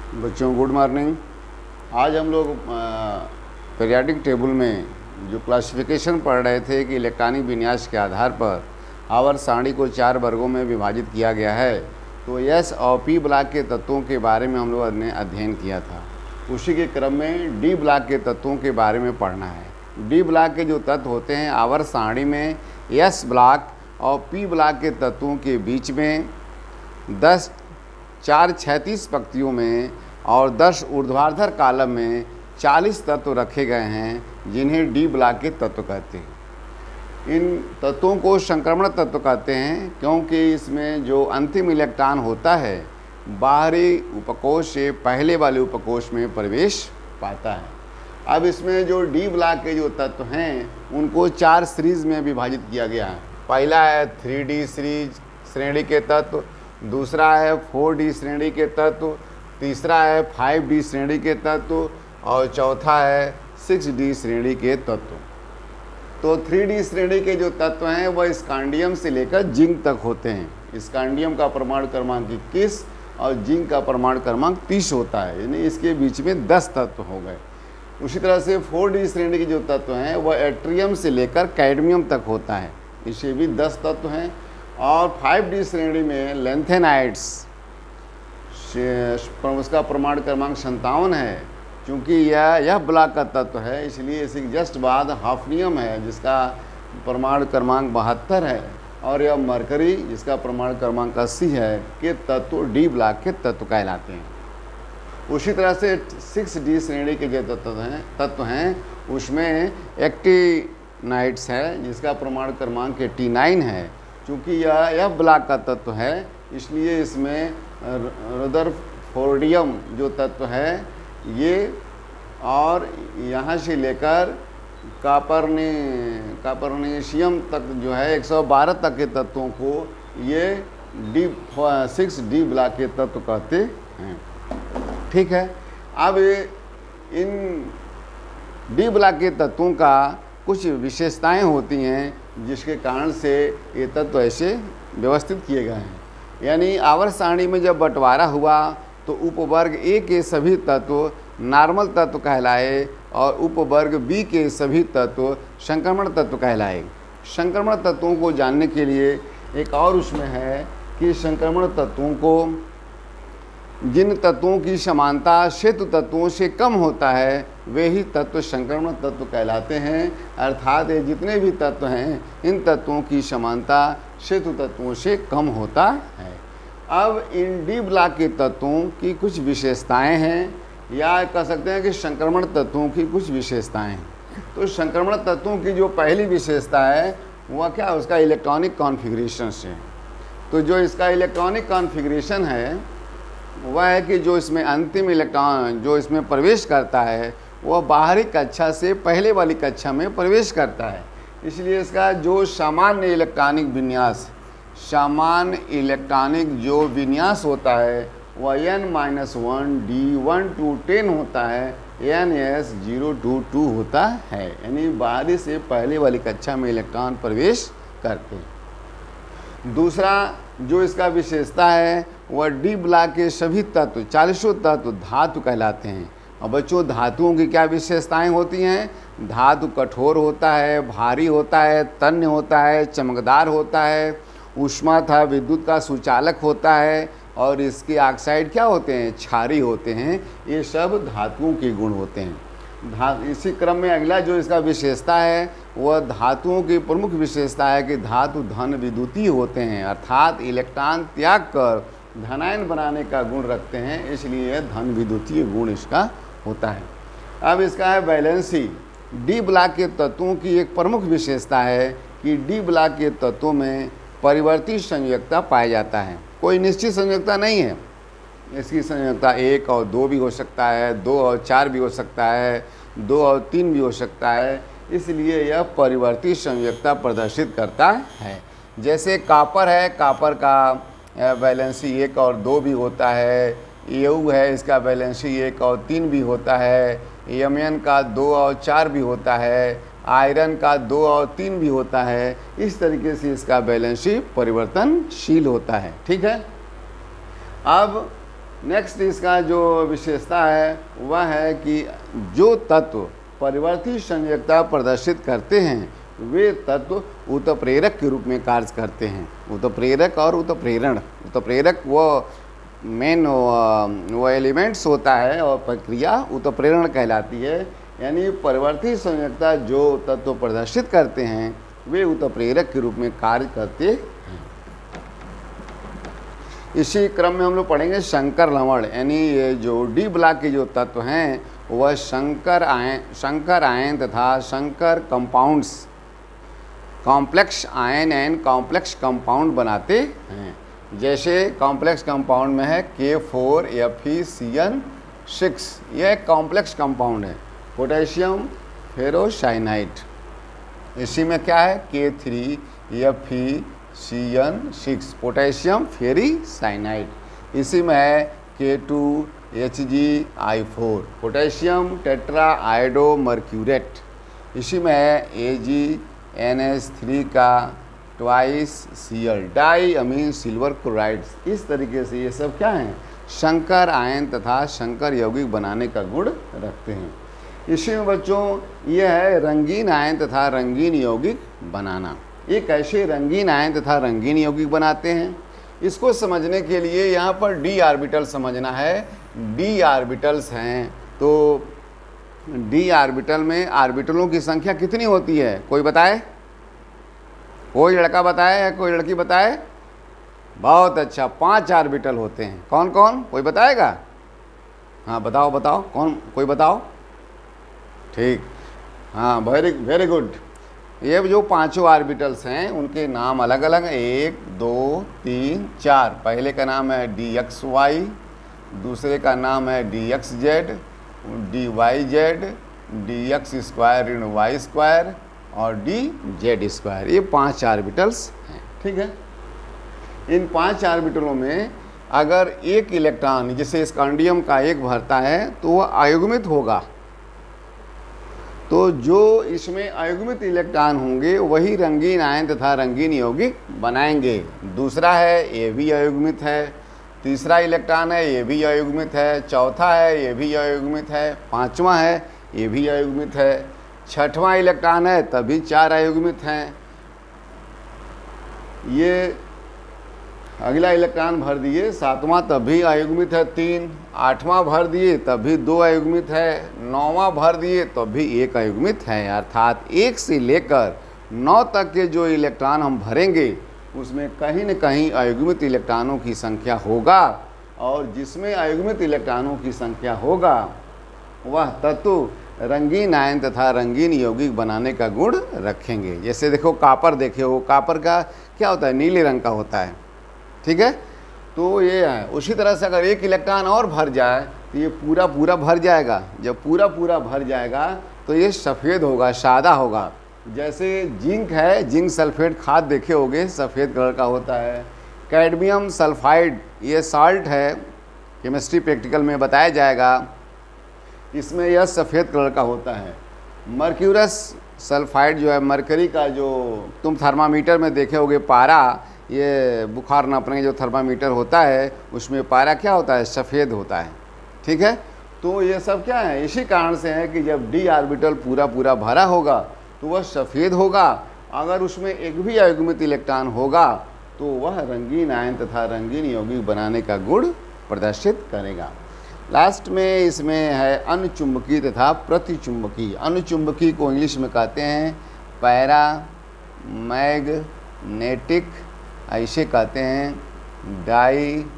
बच्चों good morning. आज हम लोग पीरियाडिक टेबल में जो क्लासिफिकेशन पढ़ रहे थे कि इलेक्ट्रॉनिक विन्यास के आधार पर आवर्त सारणी को 4 वर्गों में विभाजित किया गया है, तो एस और पी ब्लॉक के तत्वों के बारे में हम लोग ने अध्ययन किया था। उसी के क्रम में डी ब्लॉक के तत्वों के बारे में पढ़ना है। डी ब्लॉक के जो तत्व होते हैं आवर्त सारणी में एस ब्लॉक और पी ब्लॉक के तत्वों के बीच में 4 क्षैतिज पंक्तियों में और 10 ऊर्ध्वाधर कॉलम में 40 तत्व रखे गए हैं, जिन्हें डी ब्लॉक के तत्व कहते हैं। इन तत्वों को संक्रमण तत्व कहते हैं, क्योंकि इसमें जो अंतिम इलेक्ट्रॉन होता है बाहरी उपकोष से पहले वाले उपकोष में प्रवेश पाता है। अब इसमें जो डी ब्लॉक के जो तत्व हैं उनको 4 सीरीज में विभाजित किया गया है। पहला है 3D सीरीज श्रेणी के तत्व, दूसरा है 4D श्रेणी के तत्व, तीसरा है 5D श्रेणी के तत्व और चौथा है 6D श्रेणी के तत्व। तो 3D श्रेणी के जो तत्व हैं वह स्कांडियम से लेकर जिंक तक होते हैं। स्कांडियम का परमाणु क्रमांक 21 और जिंक का परमाणु क्रमांक 30 होता है, यानी इसके बीच में 10 तत्व हो गए। उसी तरह से 4D श्रेणी के जो तत्व हैं वह एट्रियम से लेकर कैडमियम तक होता है, इसे भी 10 तत्व हैं। और 5D श्रेणी में लेंथेनाइड्स, उसका परमाणु क्रमांक 57 है। चूँकि यह ब्लॉक का तत्व है इसलिए इसी जस्ट बाद हाफनियम है जिसका परमाणु क्रमांक 72 है, और यह मरकरी जिसका परमाणु क्रमांक 80 है के तत्व डी ब्लॉक के तत्व कहलाते हैं। उसी तरह से 6D श्रेणी के जो तत्व हैं उसमें एक्टिनाइड्स है जिसका परमाणु क्रमांक 89 है। चूँकि यह ब्लॉक का तत्व है इसलिए इसमें रदरफोर्डियम जो तत्व है ये, और यहाँ से लेकर कापर्नेशियम तक जो है 112 तक के तत्वों को ये 6D ब्लॉक के तत्व कहते हैं। ठीक है, अब इन डी ब्लॉक के तत्वों का कुछ विशेषताएं होती हैं जिसके कारण से ये तत्व ऐसे व्यवस्थित किए गए हैं। यानी आवर्त सारणी में जब बंटवारा हुआ तो उपवर्ग ए के सभी तत्व नॉर्मल तत्व कहलाए और उपवर्ग बी के सभी तत्व संक्रमण तत्व कहलाए। संक्रमण तत्वों को जानने के लिए एक और उसमें है कि संक्रमण तत्वों को जिन तत्वों की समानता सेतु तत्वों से कम होता है वे ही तत्व संक्रमण तत्व कहलाते हैं। अर्थात ये जितने भी तत्व हैं इन तत्वों की समानता सेतु तत्वों से कम होता है। अब इन डी ब्लॉक के तत्वों की कुछ विशेषताएं हैं, या कह सकते हैं कि संक्रमण तत्वों की कुछ विशेषताएं हैं। तो संक्रमण तत्वों की जो पहली विशेषता है वह क्या, उसका इलेक्ट्रॉनिक कॉन्फ़िगरेशन से। तो जो इसका इलेक्ट्रॉनिक कॉन्फ़िगरेशन है वह है कि जो इसमें अंतिम इलेक्ट्रॉन जो इसमें प्रवेश करता है वह बाहरी कक्षा से पहले वाली कक्षा में प्रवेश करता है। इसलिए इसका जो सामान्य इलेक्ट्रॉनिक विन्यास, सामान्य इलेक्ट्रॉनिक जो विन्यास होता है वह n-1 D1 to 10 होता है, ns 0 to 2 होता है, यानी बाहरी से पहले वाली कक्षा में इलेक्ट्रॉन प्रवेश करते हैं। दूसरा जो इसका विशेषता है वह डी ब्लॉक के सभी तत्व 40 तत्व धातु कहलाते हैं। और बच्चों धातुओं की क्या विशेषताएं होती हैं? धातु कठोर होता है, भारी होता है, तन्य होता है, चमकदार होता है, ऊष्मा तथा विद्युत का सुचालक होता है, और इसके ऑक्साइड क्या होते हैं, क्षारी होते हैं। ये सब धातुओं के गुण होते हैं। इसी क्रम में अगला जो इसका विशेषता है वह धातुओं की प्रमुख विशेषता है कि धातु धन विद्युतीय होते हैं, अर्थात इलेक्ट्रॉन त्याग कर धनायन बनाने का गुण रखते हैं, इसलिए धन विद्युतीय गुण इसका होता है। अब इसका है वैलेंसी। डी ब्लॉक के तत्वों की एक प्रमुख विशेषता है कि डी ब्लॉक के तत्वों में परिवर्ती संयोजकता पाया जाता है। कोई निश्चित संयोजकता नहीं है, इसकी संयोजकता 1 और 2 भी हो सकता है, 2 और 4 भी हो सकता है, 2 और 3 भी हो सकता है, इसलिए यह परिवर्ती संयोजकता प्रदर्शित करता है। जैसे कॉपर है, कॉपर का वैलेंसी 1 और 2 भी होता है। एयू है, इसका वैलेंसी 1 और 3 भी होता है। यमन का 2 और 4 भी होता है। आयरन का 2 और 3 भी होता है। इस तरीके से इसका वैलेंसी परिवर्तनशील होता है। ठीक है, अब नेक्स्ट इसका जो विशेषता है वह है कि जो तत्व परिवर्ती संयोजकता प्रदर्शित करते हैं वे तत्व उत्प्रेरक के रूप में कार्य करते हैं। उत्प्रेरक और उत्प्रेरण, उत्प्रेरक वो मेन वो एलिमेंट्स होता है और प्रक्रिया उत्प्रेरण कहलाती है। यानी परिवर्ती संयोजकता जो तत्व प्रदर्शित करते हैं वे उत्प्रेरक के रूप में कार्य करते हैं। इसी क्रम में हम लोग पढ़ेंगे शंकर लवण, यानी ये जो डी ब्लॉक के जो तत्व हैं वह शंकर आयन तथा Shankar compounds, complex ion and complex compound बनाते हैं। जैसे कॉम्प्लेक्स कंपाउंड में है K4FeCN6, यह एक कॉम्प्लेक्स कंपाउंड है। पोटेशियम फेरोसाइनाइड, इसी में क्या है K3FeCN6 पोटेशियम फेरीसाइनाइड। इसी में है K2HgI4 पोटेशियम टेट्रा आयोडो मर्क्यूरेट। इसी में है AgNH3 का ट्वाइस Cl डाई अमीन सिल्वर क्लोराइड्स। इस तरीके से ये सब क्या हैं, शंकर आयन तथा शंकर यौगिक बनाने का गुण रखते हैं। इसी में बच्चों ये है रंगीन आयन तथा रंगीन यौगिक बनाना। ये कैसे रंगीन आयन तथा रंगीन यौगिक बनाते हैं, इसको समझने के लिए यहाँ पर डी ऑर्बिटल समझना है। डी ऑर्बिटल्स हैं तो डी ऑर्बिटल में ऑर्बिटलों की संख्या कितनी होती है, कोई बताए? कोई लड़का बताए या कोई लड़की बताए? बहुत अच्छा, 5 ऑर्बिटल होते हैं। कौन कौन, कोई बताएगा? हाँ बताओ बताओ, कौन, कोई बताओ। ठीक, हाँ वेरी गुड। ये जो 5 ऑर्बिटल्स हैं उनके नाम अलग अलग हैं, 1 2 3 4। पहले का नाम है DXY, दूसरे का नाम है DXZ, DYZ, DX² ऋण Y² और DZ²। ये 5 ऑर्बिटल्स हैं, ठीक है। इन 5 ऑर्बिटलों में अगर एक इलेक्ट्रॉन, जैसे स्कैंडियम का एक भरता है तो वह अयुग्मित होगा, तो जो इसमें अयुग्मित इलेक्ट्रॉन होंगे वही रंगीन आयन तथा रंगीन यौगिक बनाएंगे। दूसरा है ये भी अयुग्मित है, तीसरा इलेक्ट्रॉन है ये भी अयुग्मित है, चौथा है ये भी अयुग्मित है, पांचवा है ये भी अयुग्मित है, छठवां इलेक्ट्रॉन है तभी 4 अयुग्मित हैं। ये अगला इलेक्ट्रॉन भर दिए, 7वां तब भी अयुग्मित है 3, 8वां भर दिए तब भी 2 अयुग्मित है, 9वां भर दिए तब भी 1 अयुग्मित है। अर्थात 1 से लेकर 9 तक के जो इलेक्ट्रॉन हम भरेंगे उसमें कहीं न कहीं अयुग्मित इलेक्ट्रॉनों की संख्या होगा, और जिसमें अयुग्मित इलेक्ट्रॉनों की संख्या होगा वह तत्व रंगीन आयन तथा रंगीन यौगिक बनाने का गुण रखेंगे। जैसे देखो कॉपर, देखे हो कॉपर का क्या होता है, नीले रंग का होता है, ठीक है। तो ये है, उसी तरह से अगर 1 इलेक्ट्रॉन और भर जाए तो ये पूरा पूरा भर जाएगा। जब पूरा पूरा भर जाएगा तो ये सफ़ेद होगा, सादा होगा। जैसे जिंक है, जिंक सल्फेट खाद देखे होगे, सफ़ेद कलर का होता है। कैडमियम सल्फाइड ये साल्ट है, केमिस्ट्री प्रैक्टिकल में बताया जाएगा, इसमें यह सफ़ेद कलर का होता है। मर्क्यूरस सल्फाइड जो है, मरकरी का जो तुम थर्मामीटर में देखे होगे पारा, ये बुखार नापने जो थर्मामीटर होता है उसमें पारा क्या होता है, सफ़ेद होता है, ठीक है। तो ये सब क्या है, इसी कारण से है कि जब डी ऑर्बिटल पूरा पूरा भरा होगा तो वह सफ़ेद होगा। अगर उसमें एक भी अयुग्मित इलेक्ट्रॉन होगा तो वह रंगीन आयन तथा रंगीन यौगिक बनाने का गुण प्रदर्शित करेगा। लास्ट में इसमें है अनुचुंबकी तथा प्रतिचुंबकी। अनुचुंबकी को इंग्लिश में कहते हैं पैरामैग्नेटिक, ऐसे कहते हैं डाईमैग्नेटिक।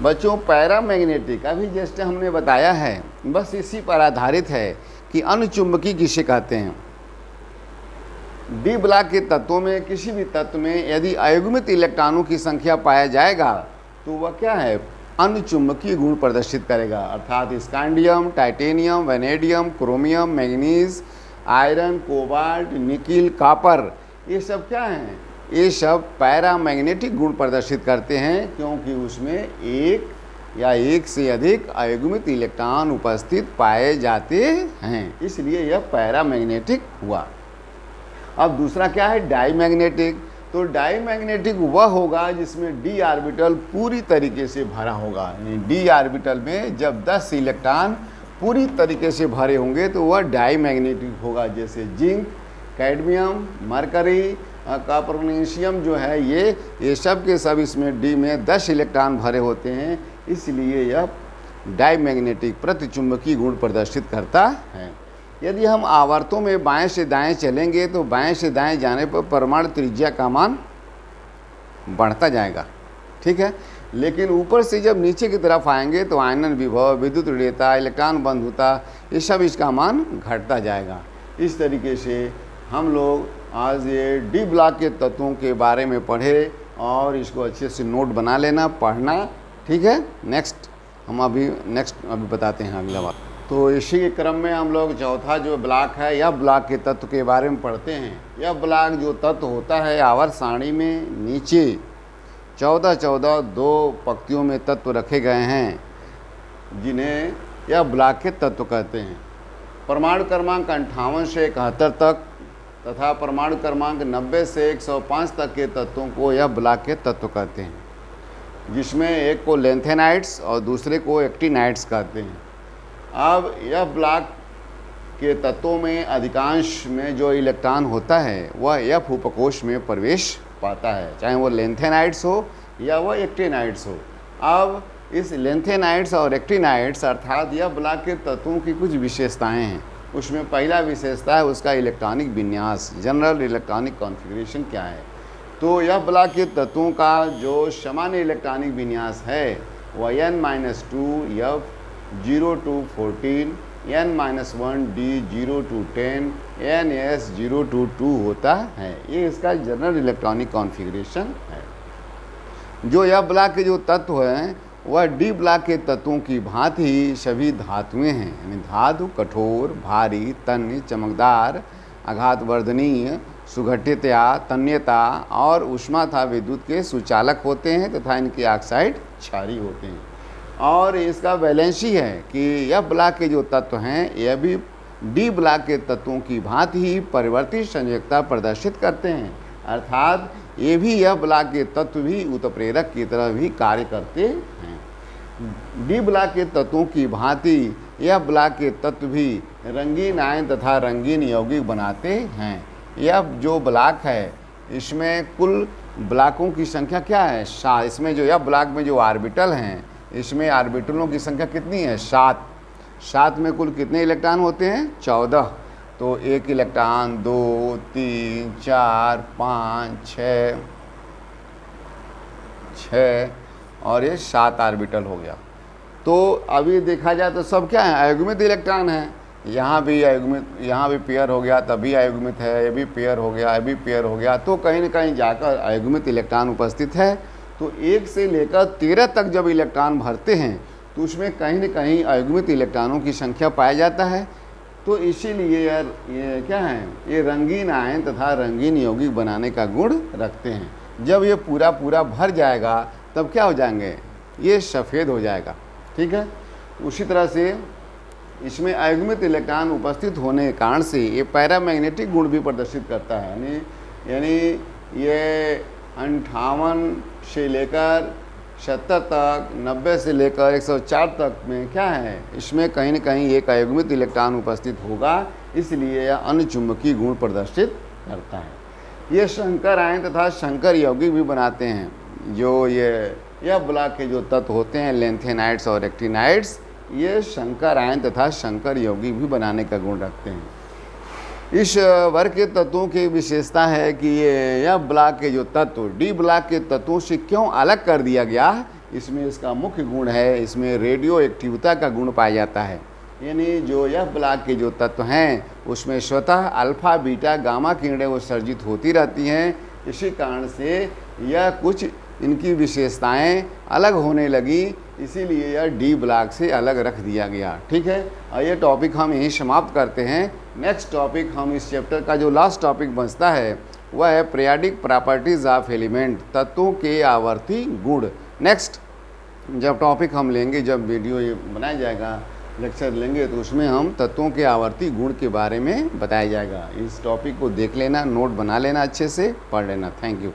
बच्चों पैरामैग्नेटिक अभी जैसे हमने बताया है, बस इसी पर आधारित है कि अनुचुंबकी किसे कहते हैं। डी ब्लॉक के तत्वों में, किसी भी तत्व में यदि अयुग्मित इलेक्ट्रॉनों की संख्या पाया जाएगा तो वह क्या है, अनुचुंबकीय गुण प्रदर्शित करेगा। अर्थात scandium, titanium, vanadium, chromium, manganese, iron, cobalt, nickel, copper, ये सब क्या हैं, ये सब पैरामैग्नेटिक गुण प्रदर्शित करते हैं, क्योंकि उसमें एक या एक से अधिक अयुग्मित इलेक्ट्रॉन उपस्थित पाए जाते हैं, इसलिए यह पैरामैग्नेटिक हुआ। अब दूसरा क्या है, डाईमैग्नेटिक। तो डाईमैग्नेटिक वह होगा जिसमें डी ऑर्बिटल पूरी तरीके से भरा होगा। यानी डी ऑर्बिटल में जब 10 इलेक्ट्रॉन पूरी तरीके से भरे होंगे तो वह डाईमैग्नेटिक होगा। जैसे zinc, cadmium, mercury, copper, magnesium जो है ये सब के सब इसमें डी में 10 इलेक्ट्रॉन भरे होते हैं, इसलिए यह डाईमैग्नेटिक प्रतिचुंबकीय गुण प्रदर्शित करता है। यदि हम आवर्तों में बाएं से दाएं चलेंगे तो बाएं से दाएं जाने पर परमाणु त्रिज्या का मान बढ़ता जाएगा, ठीक है। लेकिन ऊपर से जब नीचे की तरफ आएंगे तो आयनन विभव, विद्युत ऋणता, इलेक्ट्रॉन बंधुता, ये सब इसका मान घटता जाएगा। इस तरीके से हम लोग आज ये डी ब्लॉक के तत्वों के बारे में पढ़े और इसको अच्छे से नोट बना लेना, पढ़ना, ठीक है। नेक्स्ट अभी बताते हैं अगला बात। तो इसी के क्रम में हम लोग चौथा जो ब्लॉक है, यह ब्लॉक के तत्व के बारे में पढ़ते हैं। यह ब्लॉक जो तत्व होता है आवर्त सारणी में नीचे 14 दो पंक्तियों में तत्व रखे गए हैं, जिन्हें यह ब्लॉक के तत्व कहते हैं। परमाणु क्रमांक 58 से 71 तक तथा परमाणु क्रमांक 90 से 105 तक के तत्वों को यह ब्लॉक के तत्व कहते हैं, जिसमें एक को लेंथेनाइड्स और दूसरे को एक्टिनाइड्स कहते हैं। अब यह ब्लॉक के तत्वों में अधिकांश में जो इलेक्ट्रॉन होता है वह एफ उपकोष में प्रवेश पाता है, चाहे वो लेंथेनाइड्स हो या वह एक्टिनाइड्स हो। अब इस लेंथेनाइड्स और एक्टिनाइड्स अर्थात यह ब्लॉक के तत्वों की कुछ विशेषताएं हैं। उसमें पहला विशेषता है उसका इलेक्ट्रॉनिक विन्यास, जनरल इलेक्ट्रॉनिक कॉन्फ़िगरेशन क्या है। तो यह ब्लॉक के तत्वों का जो सामान्य इलेक्ट्रॉनिक विन्यास है वह n-2 F 0 to 14, n-1 D 0 to 10, ns 0 to 2 होता है। ये इसका जनरल इलेक्ट्रॉनिक कॉन्फ़िगरेशन है। जो यह ब्लॉक के जो तत्व हैं वह डी ब्लॉक के तत्वों की भांति ही सभी धातुएं हैं। यानी धातु कठोर, भारी, तन्य, चमकदार, आघातवर्धनीय, सुघटितता, तन्यता और ऊष्मा तथा विद्युत के सुचालक होते हैं तथा इनके ऑक्साइड क्षारी होते हैं। और इसका वैलेंसी है कि यह ब्लॉक के जो तत्व हैं यह भी डी ब्लॉक के तत्वों की भांति ही परिवर्तित संयोजकता प्रदर्शित करते हैं, अर्थात ये भी यह ब्लॉक के तत्व भी उत्प्रेरक की तरह भी कार्य करते हैं। डी ब्लॉक के तत्वों की भांति यह ब्लॉक के तत्व भी रंगीन आयन तथा रंगीन यौगिक बनाते हैं। यह जो ब्लॉक है इसमें कुल ब्लॉकों की संख्या क्या है? 7। इसमें जो यह ब्लॉक में जो ऑर्बिटल हैं इसमें ऑर्बिटलों की संख्या कितनी है? 7। 7 में कुल कितने इलेक्ट्रॉन होते हैं? 14। तो 1 इलेक्ट्रॉन, 2, 3, 4, 5, 6 और ये 7 ऑर्बिटल हो गया। तो अभी देखा जाए तो सब क्या है? अयुग्मित इलेक्ट्रॉन है। यहाँ भी अयुग्मित, यहाँ भी पेयर हो गया, तभी अयुग्मित है, ये भी पेयर हो गया, ये भी पेयर हो गया। तो कहीं न कहीं जाकर अयुग्मित इलेक्ट्रॉन उपस्थित है। तो 1 से लेकर 13 तक जब इलेक्ट्रॉन भरते हैं तो उसमें कहीं न कहीं अयुग्मित इलेक्ट्रॉनों की संख्या पाया जाता है। तो इसीलिए यार ये क्या है, ये रंगीन आयन तथा रंगीन यौगिक बनाने का गुण रखते हैं। जब ये पूरा भर जाएगा तब क्या हो जाएंगे? ये सफ़ेद हो जाएगा, ठीक है। उसी तरह से इसमें अयुग्मित इलेक्ट्रॉन उपस्थित होने के कारण से ये पैरामैग्नेटिक गुण भी प्रदर्शित करता है। यानी ये 58 से लेकर 70 तक, 90 से लेकर 104 तक में क्या है, इसमें कहीं न कहीं एक अयुग्मित इलेक्ट्रॉन उपस्थित होगा, इसलिए यह अन्य चुंबकीय गुण प्रदर्शित करता है। ये शंकर आयन तथा शंकर यौगिक भी बनाते हैं। जो यह ब्लॉक के जो तत्व होते हैं लेंथेनाइड्स और एक्टिनाइड्स, ये शंकर आयन तथा शंकर यौगिक भी बनाने का गुण रखते हैं। इस वर्ग के तत्वों की विशेषता है कि यह ब्लॉक के जो तत्व डी ब्लॉक के तत्वों से क्यों अलग कर दिया गया, इसमें इसका मुख्य गुण है, इसमें रेडियो एक्टिविटी का गुण पाया जाता है। यानी जो यह ब्लॉक के जो तत्व हैं उसमें स्वतः अल्फा, बीटा, गामा किरणें उत्सर्जित होती रहती हैं। इसी कारण से यह कुछ इनकी विशेषताएं अलग होने लगी, इसीलिए यह डी ब्लॉक से अलग रख दिया गया, ठीक है। और ये टॉपिक हम यहीं समाप्त करते हैं। नेक्स्ट टॉपिक हम इस चैप्टर का जो लास्ट टॉपिक बचता है वह है पीरियोडिक प्रॉपर्टीज़ ऑफ एलिमेंट, तत्वों के आवर्ती गुण। नेक्स्ट जब टॉपिक हम लेंगे, जब वीडियो ये बनाया जाएगा, लेक्चर लेंगे, तो उसमें हम तत्वों के आवर्ती गुण के बारे में बताया जाएगा। इस टॉपिक को देख लेना, नोट बना लेना, अच्छे से पढ़ लेना। Thank you.